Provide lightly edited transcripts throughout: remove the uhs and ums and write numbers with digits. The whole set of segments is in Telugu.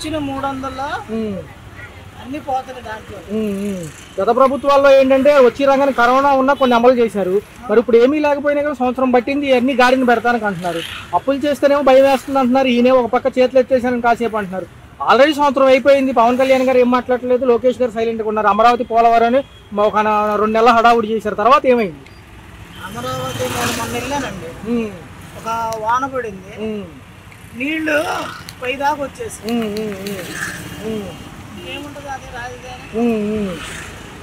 ఇచ్చిన 300 అన్ని పోతుంది దాంట్లో. గత ప్రభుత్వాల్లో ఏంటంటే వచ్చి రంగానే కరోనా ఉన్నా కొన్ని అమలు చేశారు. మరి ఇప్పుడు ఏమీ లేకపోయినా కూడా సంవత్సరం పట్టింది అన్ని గాడిని పెడతానికి అంటున్నారు. అప్పులు చేస్తేనేమో భయం వేస్తుంది అంటున్నారు. ఈయనే ఒక పక్క చేతులు ఎత్తేసానని కాసేపు అంటున్నారు. ఆల్రెడీ సంవత్సరం అయిపోయింది. పవన్ కళ్యాణ్ గారు ఏం మాట్లాడలేదు. లోకేష్ గారు సైలెంట్గా ఉన్నారు. అమరావతి పోలవరం ఒక 2 నెలల హడావుడి చేశారు. తర్వాత ఏమైంది? అమరావతి నేను మొన్న వెళ్ళానండి. ఒక వాన పడింది, నీళ్లు పైదాకా వచ్చేసి ఏముంటుంది అది రాజధాని.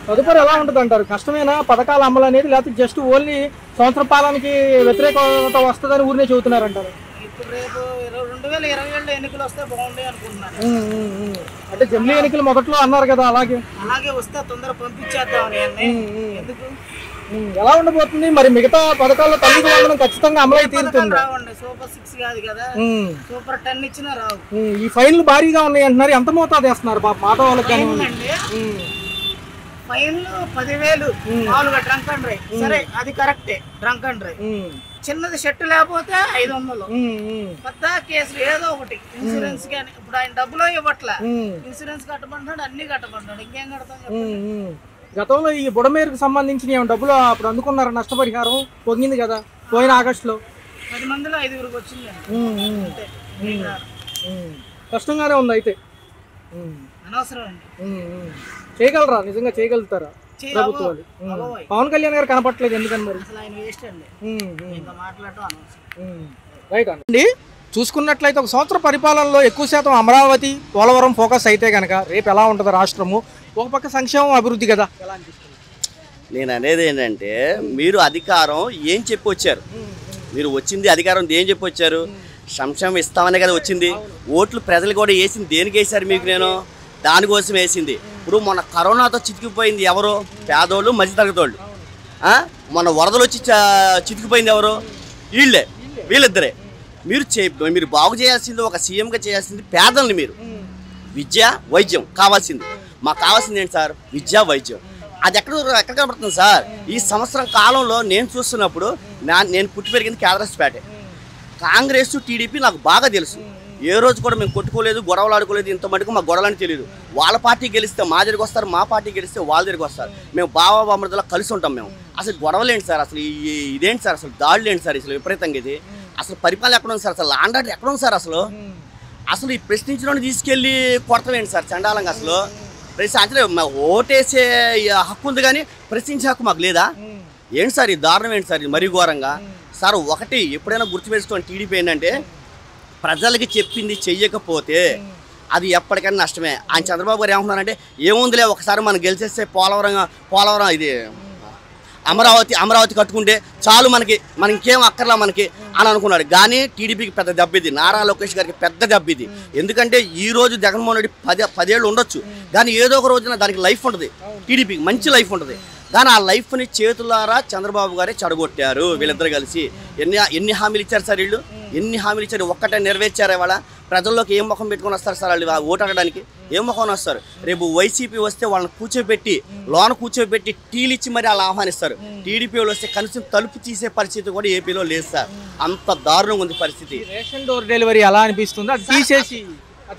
తదుపరి ఎలా ఉంటుంది అంటారు? కష్టమేనా పథకాల అమలు అనేది, లేకపోతే జస్ట్ ఓన్లీ సంవత్సరం పాలనకి వ్యతిరేకత వస్తుందని ఊరినే చెబుతున్నారంటారు? ఇప్పుడు రేపు 2027 ఎన్నికలు వస్తే బాగుండే అనుకుంటున్నాను. అంటే జమిలీ ఎన్నికలు మొదట్లో అన్నారు కదా, అలాగే వస్తే తొందరగా పంపించేద్దామని. ఎందుకు ఎలా ఉండబోతుంది మరి? మిగతా పథకాల్లో తల్లికి వందనం ఖచ్చితంగా అమలు అయితే తీరుతుంది. రావండి, సూపర్ 6 కాదు కదా, సూపర్ 10 ఇచ్చినా రావు. ఈ ఫైన్లు భారీగా ఉన్నాయి అంటున్నారు. ఎంత మోతాదు వేస్తున్నారు మాట వాళ్ళకి? ఫైన్లు 10,000 మామూలుగా డ్రంక్ అండ్ డ్రైవ్. సరే అది కరెక్టే, డ్రంక్ అండ్ డ్రైవ్. చిన్నది షర్ట్ లేకపోతే 500. పెద్ద కేసులు ఏదో ఒకటి, ఇన్సూరెన్స్ కానీ. ఇప్పుడు ఆయన డబ్బులో ఇవ్వట్లా, ఇన్సూరెన్స్ కట్టమంటాడు, అన్ని కట్టమంటాడు. ఇంకేం కడతాం? గతంలో ఈ బుడమేరుకు సంబంధించిన డబ్బులు అప్పుడు అందుకున్నారు. నష్టపరిహారం పొంగింది కదా పోయిన ఆగస్టులో. 10 మందిలో 5గురికి వచ్చింది. కష్టంగానే ఉంది అయితే. అనవసరం అండి. చేయగలరా? నిజంగా చేయగలుగుతారా ప్రభుత్వాలు? పవన్ కళ్యాణ్ గారు కనపట్లేదు ఎందుకని మరి? రైట్ అండి. చూసుకున్నట్లయితే ఒక సంవత్సర పరిపాలనలో ఎక్కువ శాతం అమరావతి పోలవరం ఫోకస్ అయితే కనుక రేపు ఎలా ఉంటుంది రాష్ట్రము? ఒక పక్క సంక్షేమం అభివృద్ధి కదా, ఎలా అనిపిస్తుంది? నేను అనేది ఏంటంటే, మీరు అధికారం ఏం చెప్పి వచ్చారు? మీరు వచ్చింది అధికారం ఏం చెప్పి వచ్చారు? సంక్షేమం ఇస్తామనే కదా వచ్చింది. ఓట్లు ప్రజలు కూడా వేసింది దేనికి వేశారు మీకు? నేను దానికోసం వేసింది. ఇప్పుడు మొన్న కరోనాతో చితికిపోయింది ఎవరు? పేదోళ్ళు, మధ్యతరగతి వాళ్ళు. మొన్న వరదలు వచ్చి చితికిపోయింది ఎవరు? వీళ్ళిద్దరే. మీరు బాగు చేయాల్సింది, ఒక సీఎంగా చేయాల్సింది పేదల్ని. మీరు విద్య, వైద్యం కావాల్సింది. మాకు కావాల్సింది ఏంటి సార్? విద్య, వైద్యం. అది ఎక్కడ కనబడుతుంది సార్? ఈ సంవత్సరం కాలంలో నేను చూస్తున్నప్పుడు, నేను పుట్టి పెరిగింది కేదరస్పేటే. కాంగ్రెస్, టీడీపీ నాకు బాగా తెలుసు. ఏ రోజు కూడా మేము కొట్టుకోలేదు, గొడవలు ఆడుకోలేదు. ఇంత మటుకు మాకు గొడవలని తెలియదు. వాళ్ళ పార్టీ గెలిస్తే మా దగ్గరికి వస్తారు, మా పార్టీ గెలిస్తే వాళ్ళ దగ్గరికి వస్తారు. మేము బావమరుదులా కలిసి ఉంటాం. మేము అసలు గొడవలు ఏంటి సార్? అసలు ఇదేంటి సార్? అసలు దాడులు ఏంటి సార్? అసలు విపరీతంగా ఇది అసలు పరిపాలన ఎక్కడ ఉంది సార్? అసలు లాండ్ ఆర్డర్ ఎక్కడ ఉంది సార్? అసలు ఈ ప్రశ్నించడానికి తీసుకెళ్ళి కొడతాం ఏంటి సార్? చండాలంగా అసలు అంటే ఓటేసే హక్కు ఉంది కానీ ప్రశ్నించే హక్కు మాకు లేదా? ఏంటి సార్ ఈ దారుణం? ఏంటి సార్ ఇది మరీ ఘోరంగా? సార్ ఒకటి ఎప్పుడైనా గుర్తుపెట్టుకోండి, టీడీపీ ఏంటంటే ప్రజలకి చెప్పింది చెయ్యకపోతే అది ఎప్పటికైనా నష్టమే. ఆయన చంద్రబాబు గారు ఏమంటున్నారంటే, ఏముందిలే ఒకసారి మనం గెలిచేస్తే పోలవరం ఇది అమరావతి కట్టుకుంటే చాలు, మనకి ఇంకేం అక్కర్లా మనకి అని అనుకున్నాడు. కానీ టీడీపీకి పెద్ద దెబ్బిది, నారా లోకేష్ గారికి పెద్ద దెబ్బిది. ఎందుకంటే ఈ రోజు జగన్మోహన్ రెడ్డి 10 ఏళ్ళు ఉండొచ్చు, కానీ ఏదో ఒక రోజున దానికి లైఫ్ ఉంటుంది. టీడీపీకి మంచి లైఫ్ ఉంటుంది. కానీ ఆ లైఫ్ని చేతులారా చంద్రబాబు గారే చెడగొట్టారు వీళ్ళిద్దరు కలిసి. ఎన్ని హామీలు ఇచ్చారు సార్ వీళ్ళు? ఎన్ని హామీలు ఇచ్చారు? ఒక్కటే నెరవేర్చారు. ఇవాళ ప్రజల్లోకి ఏం ముఖం పెట్టుకొని వస్తారు సార్ వాళ్ళు? ఓటు అడగడానికి ఏం ముఖం వస్తారు? రేపు వైసీపీ వస్తే వాళ్ళని కూర్చోబెట్టి టీలు ఇచ్చి మరి వాళ్ళు ఆహ్వానిస్తారు. టీడీపీ వాళ్ళు వస్తే కనీసం తలుపు తీసే పరిస్థితి కూడా ఏపీలో లేదు సార్. అంత దారుణంగా ఉంది పరిస్థితి. రేషన్ డోర్ డెలివరీ ఎలా అనిపిస్తుంది?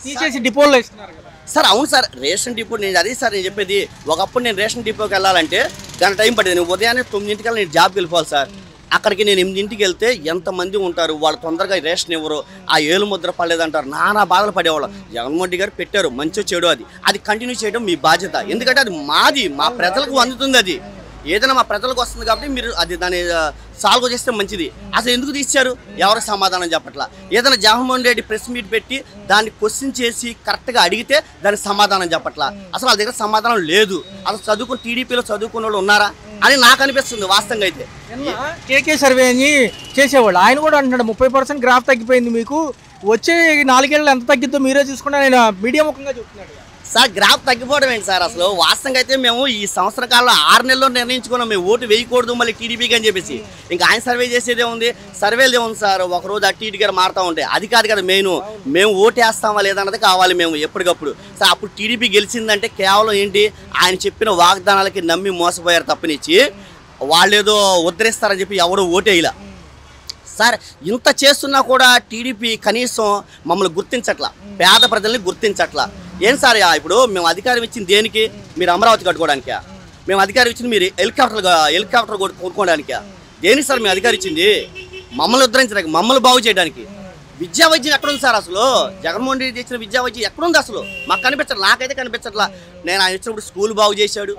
తీసేసి డిపోలో ఇస్తున్నారు కదా సార్? అవును సార్, రేషన్ డిపో. అదే సార్ నేను చెప్పేది. ఒకప్పుడు నేను రేషన్ డిపోకి వెళ్ళాలంటే గంట టైం పట్టేది. నేను ఉదయాన్నే 9 నేను జాబ్కి వెళ్ళిపోవాలి సార్. అక్కడికి నేను 8 వెళ్తే ఎంతమంది ఉంటారు, వాళ్ళు తొందరగా రేషన్ ఇవ్వరు, ఆ ఏలు ముద్ర పడలేదంటారు, నానా బాధలు పడేవాళ్ళం. జగన్మోహన్ రెడ్డి గారు పెట్టారు, మంచో చెడు అది కంటిన్యూ చేయడం మీ బాధ్యత. ఎందుకంటే అది మాది, మా ప్రజలకు అందుతుంది. అది ఏదైనా మా ప్రజలకు వస్తుంది కాబట్టి మీరు దాన్ని సాల్వ్ చేస్తే మంచిది. అసలు ఎందుకు తీశారు? ఎవరికి సమాధానం చెప్పట్లా. ఏదైనా జగన్మోహన్ రెడ్డి ప్రెస్ మీట్ పెట్టి దాన్ని క్వశ్చన్ చేసి కరెక్ట్గా అడిగితే దానికి సమాధానం చెప్పట్లా. అసలు వాళ్ళ దగ్గర సమాధానం లేదు. అసలు టీడీపీలో చదువుకున్న వాళ్ళు ఉన్నారా అని నాకు అనిపిస్తుంది వాస్తవంగా. అయితే కేకే సర్వే అని చేసేవాళ్ళు ఆయన కూడా అంటున్నాడు 30% గ్రాఫ్ తగ్గిపోయింది, మీకు వచ్చే 4 ఏళ్ళు ఎంత తగ్గిద్దో మీరే చూసుకున్నా నేను మీడియా ముఖంగా చెప్తున్నాడు. సార్ గ్రాఫ్ తగ్గిపోవడం ఏంటి సార్? అసలు వాస్తవంగా అయితే మేము ఈ సంవత్సర కాలంలో 6 నెలల్లో నిర్ణయించుకున్నాం మేము ఓటు వేయకూడదు మళ్ళీ టీడీపీకి అని చెప్పేసి. ఇంకా ఆయన సర్వే చేసేదే ఉంది, సర్వేలు ఏముంది సార్? ఒకరోజు అటు ఇటుగా మారుతూ ఉంటాయి. అది కాదు కదా మెయిన్. మేము ఓటు వేస్తామా లేదన్నది కావాలి మేము ఎప్పటికప్పుడు. సార్ అప్పుడు టీడీపీ గెలిచిందంటే కేవలం ఏంటి? ఆయన చెప్పిన వాగ్దానాలకి నమ్మి మోసపోయారు తప్పనిచ్చి వాళ్ళు ఏదో ఉద్ధరిస్తారని చెప్పి ఎవడో ఓటేయాల. సార్ ఇంత చేస్తున్నా కూడా టీడీపీ కనీసం మమ్మల్ని గుర్తించట్లా, పేద ప్రజల్ని గుర్తించట్లా. ఏం సార్ ఇప్పుడు మేము అధికారం ఇచ్చింది దేనికి? మీరు అమరావతి కట్టుకోవడానికా? మేము అధికారం ఇచ్చింది మీరు హెలికాప్టర్ కొనుక్కోవడానికా? దేనికి సార్ మేము అధికారం ఇచ్చింది? మమ్మల్ని ఉద్ధరించడానికి, మమ్మల్ని బాగు చేయడానికి. విద్యా వైద్యం ఎక్కడుంది సార్? అసలు జగన్మోహన్ రెడ్డి తెచ్చిన విద్యా వైద్యం ఎక్కడుంది? అసలు మాకు కనిపించట్లా, నాకైతే కనిపించట్లా. నేను ఆయన ఇచ్చినప్పుడు స్కూల్ బాగు చేశాడు.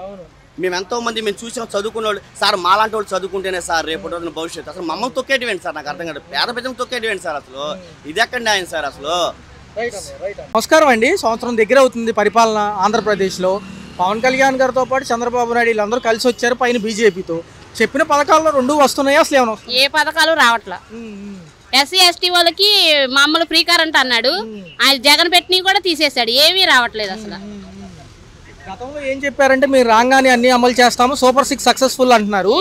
మేము ఎంతోమంది మేము చూసాం చదువుకున్న వాళ్ళు. సార్ మాలాంటి వాళ్ళు చదువుకుంటేనే సార్ రేపటి రోజున భవిష్యత్తు. అసలు మమ్మల్ని తొక్కేటివేంటి సార్? నాకు అర్థం కాదు. పేద ప్రజలు తొక్కేటివేంటి సార్? అసలు ఇది ఎక్కడ న్యాయం సార్? అసలు నమస్కారం అండి. సంవత్సరం దగ్గర అవుతుంది పరిపాలన ఆంధ్రప్రదేశ్లో. పవన్ కళ్యాణ్ గారితో పాటు చంద్రబాబు నాయుడు వీళ్ళందరూ కలిసి వచ్చారు పైన బీజేపీతో. చెప్పిన పథకాల్లో 2 వస్తున్నాయి, అసలు ఏమైనా? ఏ పథకాలు రావట్లా. ఎస్సీ ఎస్టీ వాళ్ళకి మామూలు ఫ్రీ కరెంట్ అన్నాడు, ఆయన జగన్ పెట్టినవి కూడా తీసేశాడు, ఏమీ రావట్లేదు అసలు. గతంలో ఏం చెప్పారంటే మీరు రాగానే అన్ని అమలు చేస్తాము, సూపర్ 6 సక్సెస్ఫుల్ అంటున్నారు.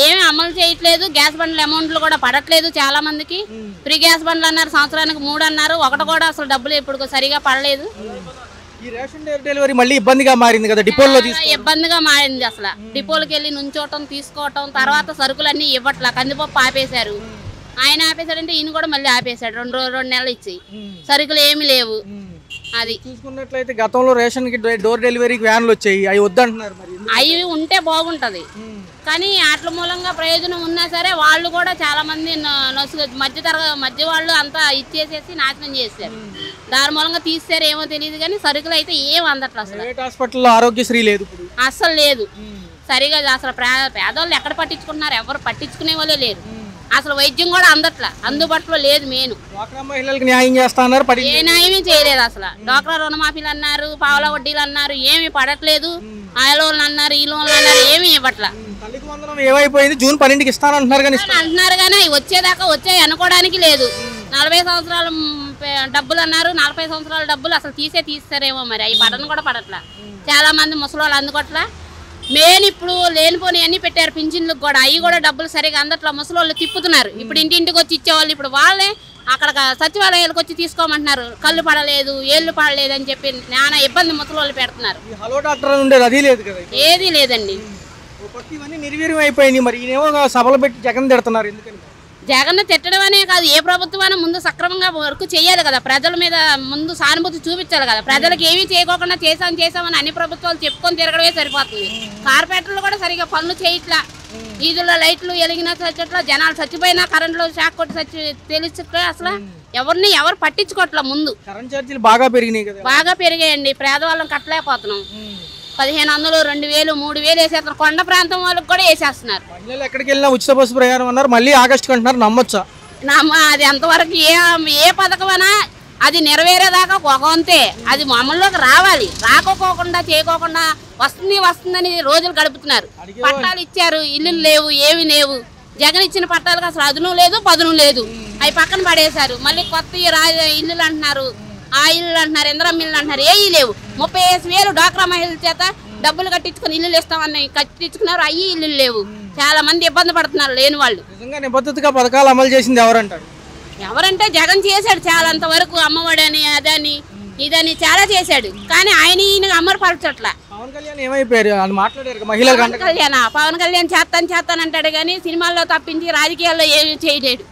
ఏమి అమలు చేయట్లేదు. గ్యాస్ బండ్ల అమౌంట్లు కూడా పడట్లేదు చాలా మందికి. ఫ్రీ గ్యాస్ బండ్లు అన్నారు, సంవత్సరానికి 3 అన్నారు, ఒకటి కూడా అసలు డబ్బులు ఇప్పుడు సరిగా పడలేదు. ఈ రేషన్ డెలివరీ మళ్ళీ ఇబ్బందిగా మారింది కదా, డిపోల్లో ఇబ్బందిగా మారింది అసలు. డిపోలకి వెళ్ళి నుంచోవటం, తీసుకోవటం, తర్వాత సరుకులన్నీ ఇవ్వట్లా. కందిపప్పు ఆపేశారు. ఆయన ఆపేశాడంటే ఈయన కూడా మళ్ళీ ఆపేశాడు. 2 నెలలు ఇచ్చి సరుకులు ఏమి లేవు. అది చూసుకున్నట్లయితే గతంలో రేషన్ కి డోర్ డెలివరీకి వ్యాన్లు వచ్చాయి, అవి వద్దంటున్నారు. అవి ఉంటే బాగుంటది, కానీ వాటి మూలంగా ప్రయోజనం ఉన్నా సరే వాళ్ళు కూడా చాలా మంది మధ్య వాళ్ళు అంతా ఇచ్చేసేసి నాశనం చేశారు. దాని మూలంగా తీస్తారు ఏమో తెలియదు, కానీ సరుకులు అయితే ఏం అందట్లేదు. అసలు హాస్పిటల్లో ఆరోగ్యశ్రీ లేదు, అస్సలు లేదు సరిగా. అసలు పేదవాళ్ళు ఎక్కడ పట్టించుకుంటున్నారు? ఎవరు పట్టించుకునే వాళ్ళే లేరు. అసలు వైద్యం కూడా అందట్లా, అందుబాటులో లేదు. మహిళలకు న్యాయం చేస్తున్నారు, ఏ న్యాయమే చేయలేదు అసలు. డాక్రా రుణమాఫీలు అన్నారు, పావుల వడ్డీలు అన్నారు, ఏమి పడట్లేదు. ఆ లోన్లు అన్నారు, ఈ లోన్లు అన్నారు, ఏమి ఇవ్వట్లా. ఏమైపోయింది? జూన్ 12కి ఇస్తానంటున్నారు కానీ వచ్చేదాకా వచ్చాయి అనుకోవడానికి లేదు. 40 సంవత్సరాల డబ్బులు అన్నారు, 40 సంవత్సరాల డబ్బులు అసలు తీస్తారేమో మరి. అవి పడను కూడా పడట్లా. చాలా మంది ముసలోళ్ళు అందుకోట్లా. మెయిన్ ఇప్పుడు లేనిపోని అన్ని పెట్టారు పింఛన్లకు కూడా, అవి కూడా డబ్బులు సరిగా అందట్లా. ముసలోళ్ళు తిప్పుతున్నారు. ఇప్పుడు ఇంటింటికి వచ్చి ఇచ్చేవాళ్ళు ఇప్పుడు వాళ్ళే అక్కడ సచివాలయాలకు వచ్చి తీసుకోమంటున్నారు. కళ్ళు పడలేదు, ఏళ్ళు పడలేదు అని చెప్పి నానా ఇబ్బంది ముసలోళ్ళు పెడుతున్నారు. ఏది లేదండి. నిర్వీర్యం అయిపోయింది. మరి సభలు పెట్టి జగన్ తిడుతున్నారు. ఎందుకని? జగన్ తిట్టడం అనే కాదు, ఏ ప్రభుత్వాన్ని ముందు సక్రమంగా వర్క్ చేయాలి కదా. ప్రజల మీద ముందు సానుభూతి చూపించాలి కదా. ప్రజలకు ఏమీ చేయకోకుండా చేసామని అన్ని ప్రభుత్వాలు చెప్పుకొని తిరగడమే సరిపోతుంది. కార్పొరేటర్లు కూడా సరిగా పనులు చేయట్లా. వీధుల్లో లైట్లు వెలిగిన చచ్చట్లా, జనాలు చచ్చిపోయినా కరెంట్లో షాక్ కొట్టి తెలుస్తట్లా. అసలు ఎవరు పట్టించుకోవట్లా. ముందు కరెంట్ ఛార్జీలు బాగా పెరిగినాయి కదా. బాగా పెరిగాయండి. పేదవాళ్ళం కట్టలేకపోతున్నాం. 1500, 2000, 3000 వేసేస్తున్నారు. కొండ ప్రాంతం వాళ్ళకి కూడా వేసేస్తున్నారు. ఎక్కడికి వెళ్ళినా ఉచిత బస్సు ప్రయాణం అన్నారు, మళ్ళీ ఆగస్టు అంటున్నారు. నమ్మొచ్చా? అది అంతవరకు ఏ పథకమైనా అది నెరవేరేదాకా అంతే. అది అమల్లోకి రావాలి. రాకపోకుండా చేయకోకుండా వస్తుందని రోజులు గడుపుతున్నారు. పట్టాలు ఇచ్చారు, ఇల్లు లేవు, ఏమి లేవు. జగన్ ఇచ్చిన పట్టాలకు అసలు అదును లేదు, పదును లేదు. అవి పక్కన పడేశారు. మళ్ళీ కొత్త ఇల్లులు అంటున్నారు, ఆ ఇల్లు అంటున్నారు, ఇంద్రం ఇల్లు అంటున్నారు, ఏవి లేవు. 35,000 డాక్రా మహిళల చేత డబ్బులు కట్టించుకుని ఇల్లు ఇస్తామని కట్టించుకున్నారు. అయ్యి ఇల్లు లేవు. చాలా మంది ఇబ్బంది పడుతున్నారు లేని వాళ్ళు. నిబద్ధతగా పథకాలు అమలు చేసింది ఎవరంటారు? ఎవరంటే జగన్ చేశాడు చాలా. అంతవరకు అమ్మఒడి అని అదని ఇదని చాలా చేశాడు, కానీ ఆయన ఈయన అమరపరచట్లా. పవన్ కళ్యాణ్ ఏమైపోయారు? పవన్ కళ్యాణ్ చేస్తానంటాడు కానీ సినిమాల్లో తప్పించి రాజకీయాల్లో ఏమి చేయలేడు.